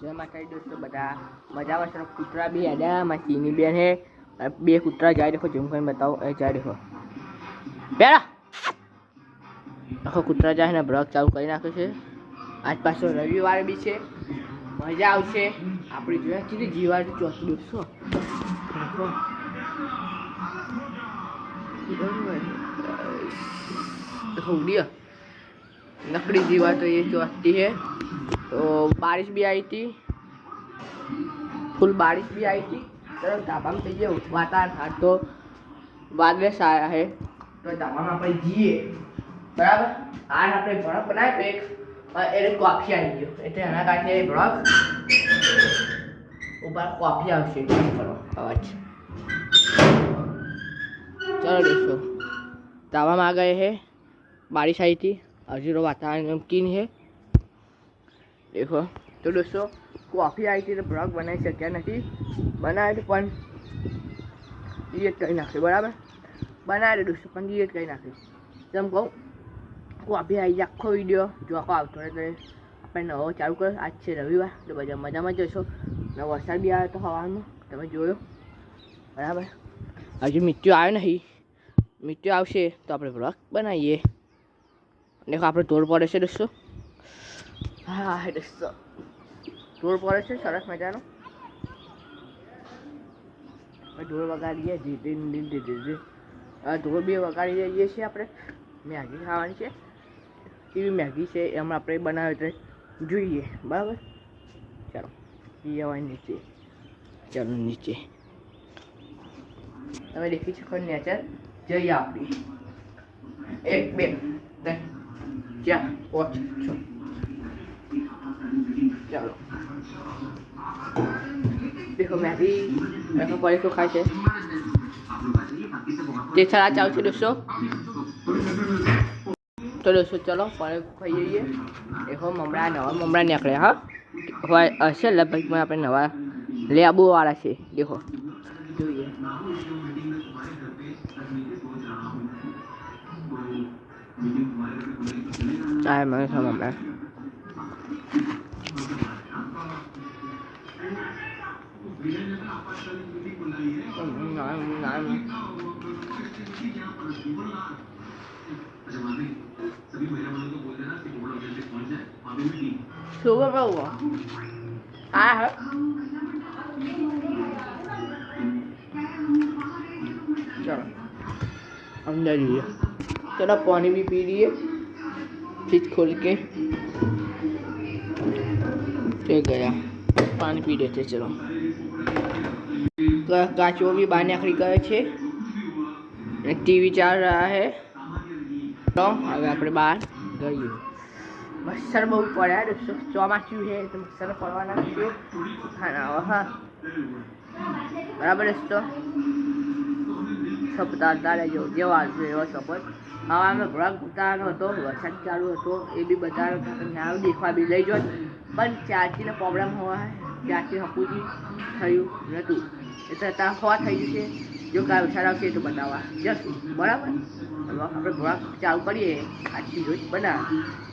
जय माता दी दोस्तों बता मजा में कुतरा भी आया मैं चीनी बेन है बे कुतरा जाए देखो जूम कर बताओ जाए देखो बेरा आखो कुतरा जाए ने ब्लॉग चालू कर नाख्यो छे आज पाछो रविवार भी छे मजा आवशे आपणी जोया कीधी जीवार चौथी दोस्तों देखो उड़िया लकड़ी जीवा तो ये चौथी है तो बारिश भी आई थी फुल बारिश भी आई थी चलो ढाबा में जइए वातावरण था तो बादल आया है तो ढाबा में આપણે જઈએ બરાબર आज આપણે બ્લોગ બનાવ્યો તો એક એને કોફી આવી ગયો એટલે એના કારણે બ્લોગ ઉપર કોફી આવશે કરો અવાજ चलो दोस्तों ढाबा में आ गए हैं बारिश आई थी अजीरो वातावरण नमकीन है देखो तो दोस्तों कॉफी आई थी तो ब्लॉग बनाई शक्या नहीं बनाए तो पण डिलीट कर नाख्यो बराबर बनाए दोस्तों पण डिलीट कर नाख्यो तम कहूँ कॉफी आई आखो विडियो जो आखो आवतो रहे अपने नवो चालू कर आज से रविवार तो बजा मजा में जशो ने वरसाद भी आयो तो हवामां तमे जोयो बराबर हजू मिट्टू आयो नहीं मिट्टू आवशे तो अपने ब्लॉग बनाइए देखो आप तोड़ पड़े से दोस्तों हाँ दोस्तों तोड़ पड़े से सरस मजा ढोल वगाड़ीए धीरे धीरे धीरे ढोल भी वगाड़ी रहीए छे आपणे मैगी खावानी छे एवी मैगी छे एम आपणे बनावे तो जोईए बराबर चलो ये आवाज नीचे चलो नीचे તમે દેખી શકો નેચર જઈએ આપણી 1 2 3 4 5 6 चलो देखो मैगी देखो पड़े तो खाए छड़ा चाव छे दोस्तों तो दोस्तों चलो पड़े खाइए देखो ममरा नवा ममरा निकले हाँ हशे लगभग में अपने नवा लेबू वाला छे देखो જોઈએ ચાય મને સમમે સુગર का हुआ हाँ है चलो अंदर लिए चलो पानी भी पी लिए फ्रिज खोल के गया पानी पी लेते चलो काचो भी बाहर निकली गए छे टीवी चल रहा है तो હવે આપણે બહાર ગઈએ મચ્છર બહુ પડ્યા दोस्तों ચોમાસું है तो मच्छर પડવાના છે ખાના हाँ बराबर दोस्तों सप्ताह जो जेवा सपोर्ट हवा में ब्लॉग उतारनो तो वरसाद चालू तो ये भी बता रहा देखा भी लई जो पण चाची ने प्रॉब्लम हुआ है चाची हपूजी थयु नतु એટલે તા હવા થઈ છે જો કાય વરસાદ આવશે તો બતાવવા જસ બરાબર હવે આપણે બ્લોગ ચાલુ કરીએ આખી રોજ બના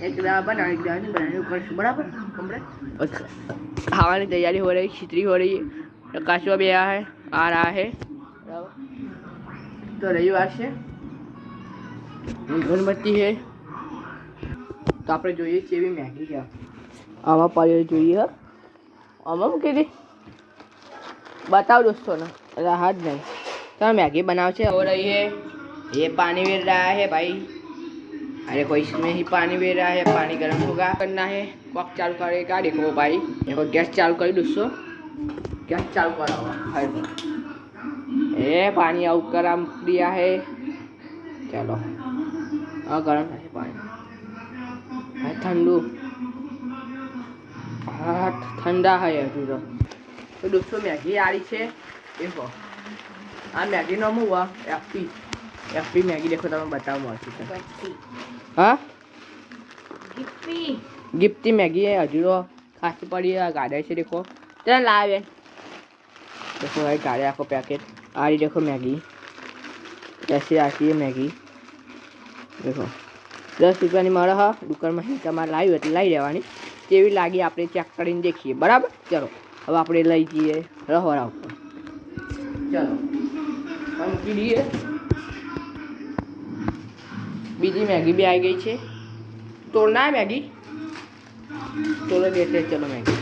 એક દાડા બના એક દાડા नहीं बनाने करશું बराबर कंप्लीट खाने की तैयारी हो रही खिचड़ी हो रही है काशवा भी आया है आ रहा है बराबर तो रविवार से गणपति है तो आप जो है मैगी क्या आवा पाले जो है आमा मूकी दी बताओ दोस्तों ना राहत नहीं तो मैगी बनाओ से हो रही है ये पानी वेर रहा है भाई अरे कोई इसमें ही पानी वेर रहा है पानी गर्म होगा करना है कॉक चालू करेगा देखो भाई देखो गैस चालू करी दोस्तों गैस चालू करा हुआ ए पानी आउट करा दिया है चलो गर्म है पानी ठंडू हाँ ठंडा है अभी तो दोस्तों मैगी आ रही है देखो हाँ मैगी नाम हुआ एफपी मैगी देखो तो मैं बताऊँ हाँ गिफ्टी मैगी है हजूरो खासी पड़ी है गाड़े से देखो चल लावे देखो भाई गाड़े आपको पैकेट आ रही देखो मैगी ऐसे आती है मैगी देखो 10 રૂપિયાની મળે હા દુકાનમાં તમારે લાવી એટલે લઈ લેવાની કેવી લાગી આપણે ચેક કરીને દેખીએ બરાબર. ચલો હવે આપણે લઈ જઈએ રહોરા ઉપર. ચલો મૂકી દઈએ. બીજી મેગી બી આવી ગઈ છે. તોડ ના મેગી તોડો દેશે. ચલો મેગી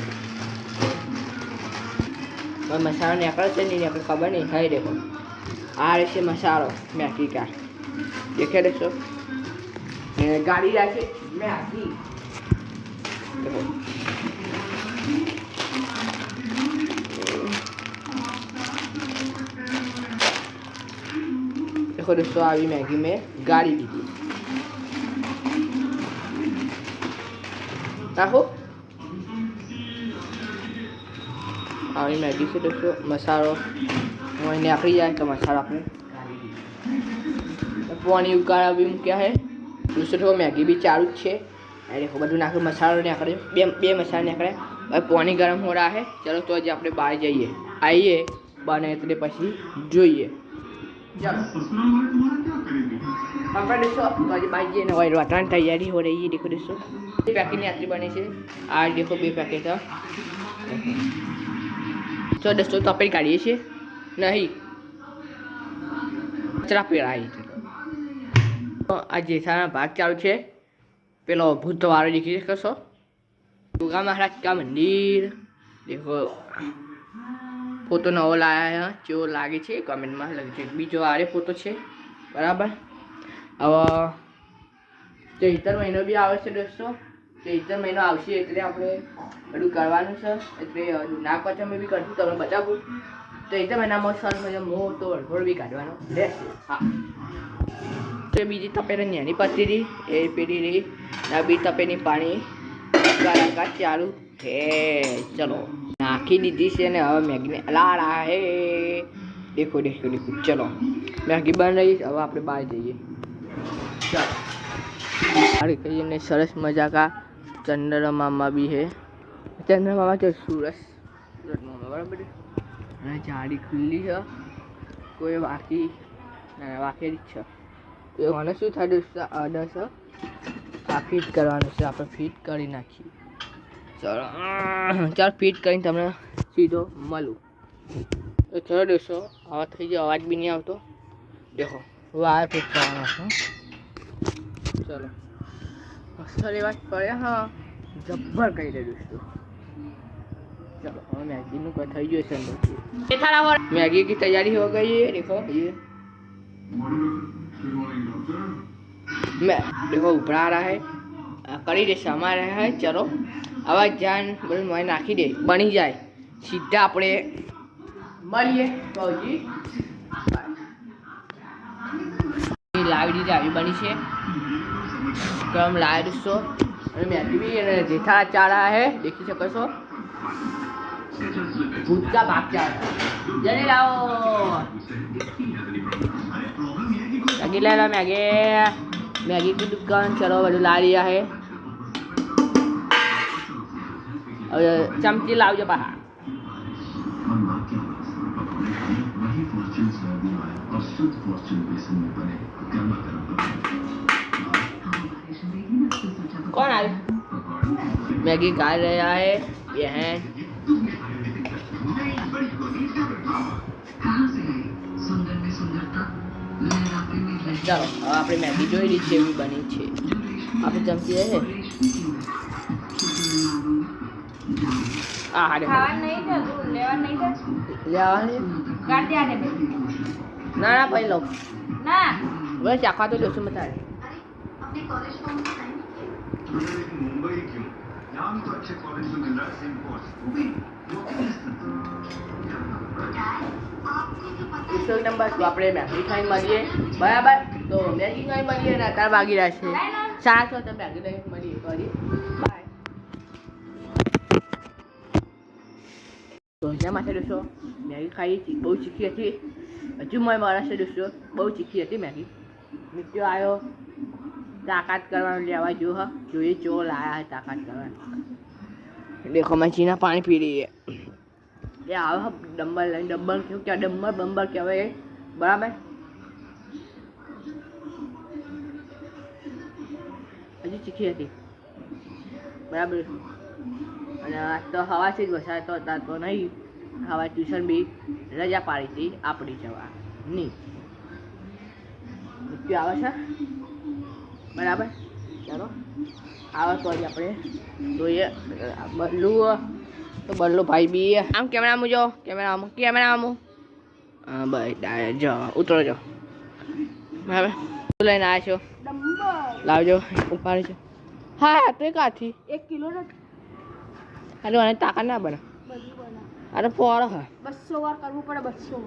મસાલો નીકળે છે નહીં આપણે ખબર નહીં. થઈ દેખો આ રહેશે મસાલો મેગી કા દેખે દેશો. ગાડી રાખે મેગી देखो देखो दोस्तों अभी मैगी में गाड़ी लीजिए देखो अभी मैगी से दोस्तों मसालो वहीं आखिरी जाए तो मसाला अपने पानी उकाड़ा भी क्या है दूसरे मैगी भी चालू है. देखो બધું નાખ્યું મસાલો નાખે બે મસાલા નાખે. હવે પાણી ગરમ હો રહ્યા है. चलो तो आज આપણે બહાર જઈએ આવીએ બને એટલે પછી જોઈએ. चलो આપણે दोस्तों तो आज બહાર જઈને હવે વાતાવરણ તૈયારી हो रही है. देखो दोस्तों ये पैकेट ની આટલી બની છે. આ देखो બે પેકેટ तो दोस्तों तो આપણે કાઢીએ છીએ નહીં કચરા પેરાઈ છે. આ જેઠાના ભાગ ચાલુ છે. પેલો ભૂતવાળો દેખી શકશો. दुर्गा महाराज का मंदिर देखो फोटो नવો લાયા है जो लागे છે कमेंट में लगे છે. बीजो आरे फोटो છે बराबर. હવે ચૈત્ર મહિનો બી આવે છે दोस्तों. ચૈત્ર મહિનો આવશે એટલે આપણે બધું કરવાનું છે. એટલે નાગપંચમી બી કરશું તમને બતાવું. ચૈત્ર મહિનામાં સરસ મજા મોટો વરઘોડો બી કાઢવાનો રહેશે. હા તો બીજી તપેલી નાની પતી રહી એ પેલી રહી આ બી તપેલી પાણી ગળા ચાલુ છે. ચલો નાખી દીધી છે ને હવે મેગીને લાડા હે. દેખો દેખો દેખો. ચલો મેગી બન રહી. હવે આપણે બહાર જઈએ. ચાલો अरे कहिए ने सरस मजा का चंद्रमा भी है. चंद्रमा तो सूरज बराबर. झाड़ी खुली है कोई बाकी वाकेरी છે. તો મને શું થાય દોસ્તો આદર્શ આ ફિટ કરવાનું છે. આપણે ફિટ કરી નાખીએ. ચાલો ચાલો ફિટ કરીને તમને સીધો મળું. તો ચલો દોસ્તો આવા થઈ જાય. અવાજ બી નહીં આવતો. દેખો વાયર ફિટ કરવાનો છે. चलो असल बात पड़े हाँ जब्बर कही दे दोस्तों. चलो हाँ मैगी नु थी गई. मैगी की तैयारी हो गई है. देखो ये मैं देखो उभरा रहा है करी दे समा रहा है. चलो आवाज जान બધું મોય નાખી દે બની જાય સીધા આપણે મળીએ. કહોજી લાવી દીધી આવી બની છે. गरम लाए दोस्तों. अरे मैगी भी जेठा चारा है देखी सको. भूत का भाग चारा जल्दी लाओ मैगी ले लो. मैगी मैगी की दुकान चलो बड़ू ला लिया है. और चमची लाओ जो बाहर. कौन आए मैगी खा रहा है ये है. चलो આપણે મેગી જોઈ રહી છે એવી બની છે. આપણે ચમચી રહે આ હાડે ખાવા નહીં થતું લેવા નહીં થતું લેવાની કાઢ દે આને ના ના ભાઈ લો ના હવે ચાખવા તો જોશું મત अपने कॉलेज कौन सा है मुंबई क्यों यहाँ भी तो अच्छे कॉलेज में मिल रहा है सेम कोर्स वो भी नंबर तो આપણે મેગી ખાઈ મળીએ બરાબર. તો મેગી ખાઈ મળીએ ને અત્યારે વાગી રહ્યા છે 7:00 તો મેગી લઈ મળીએ. કરી બાય. તો જ્યાં માટે દોસ્તો મેગી ખાઈ બહુ ચીખી હતી. હજુ મારા છે દોસ્તો બહુ ચીખી હતી મેગી. મિત્યો આવ્યો ताकत करवा लेवा जो है जो ये चोर आया है ताकत करवा. देखो मैं चीना पानी पी रही है. ये आओ डम्बल डम्बल क्यों क्या डम्बल बम्बल क्या है बराबर. हजी चीखी थी बराबर. અને આજ તો હવાથી જ વરસાદ તો હતા તો નહીં. હવા ટ્યુશન બી રજા પાડી હતી આપણી જવાની. મૃત્યુ આવે છે બરાબર. ચાલો આવે તો જ આપણે જોઈએ. બલ્લુ તો બલ્લુ ભાઈ બી આમ કેમેરામાં જો કેમેરામાં હા ભાઈ જો ઉતરો જો બરાબર. શું લઈને આવ્યા છો? લાવજો ઉપાડજો. હા તો કાથી 1 કિલો ને અરે મને તાકાત ના બને. અરે પોરો હા 200 વાર કરવું પડે 200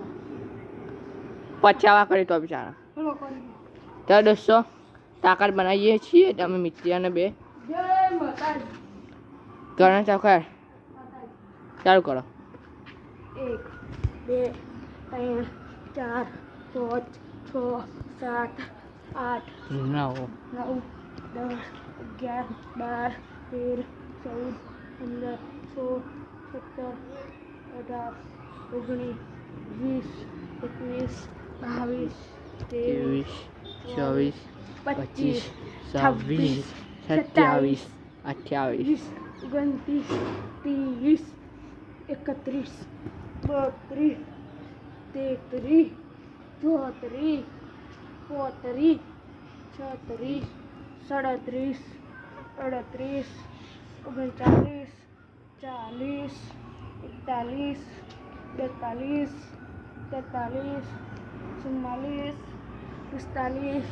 વાર 50 વાર કરી તો બિચારા. તો દોસ્તો તાકાત બનાવીએ છીએ તમે મિત્રિયાને બે કરો ચોખર ચાલુ કરો. 1 2 3 4 5 6 7 8 ના 9 10 11 12 13 14 15 16 17 18 19 20 21 22 23 24 25 26 27 28 29 30 31 32 33 34 35 37 38 39 40 41 42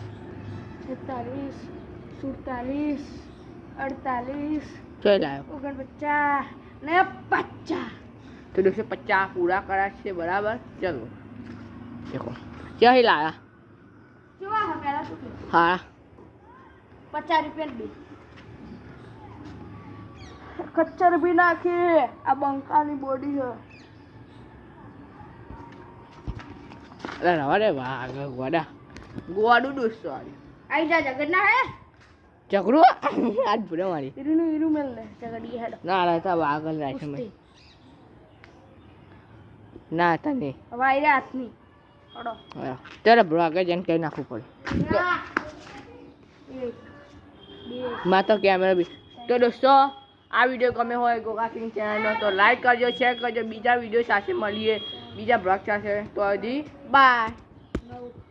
43 44 46 48 જોઈ લાવ્યો 49 ને 50. તો 250 પૂરા કર્યા છે બરાબર. ચલો દેખો ક્યાં લાયા કેવા હા પેલા શું કે હા 50 રૂપિયા બી કચ્ચર બી નાખી. આ બંકાની બોડી છે. અરે રવા રે વાહ ગોડા ગોડું દોસ્તો આઈ જા જગત ના હે ચકરું આજ ભૂલે મારી ઈરું મેલ લે જગડી હેડ ના રહેતા આગળ રાખે મેં ના હતા નહીં વાયરે હાથની અડો ત્યારે બ્રો આગળ જઈને કહી નાખવું પડે. 1 2 માં તો કેમેરા બી. તો દોસ્તો આ વિડીયો ગમે હોય ગોગા સિંગ ચેનલનો તો લાઈક કરજો શેર કરજો. બીજા વિડીયો સાથે મળીએ બીજા બ્લોગ સાથે. તો હજી બાય. 9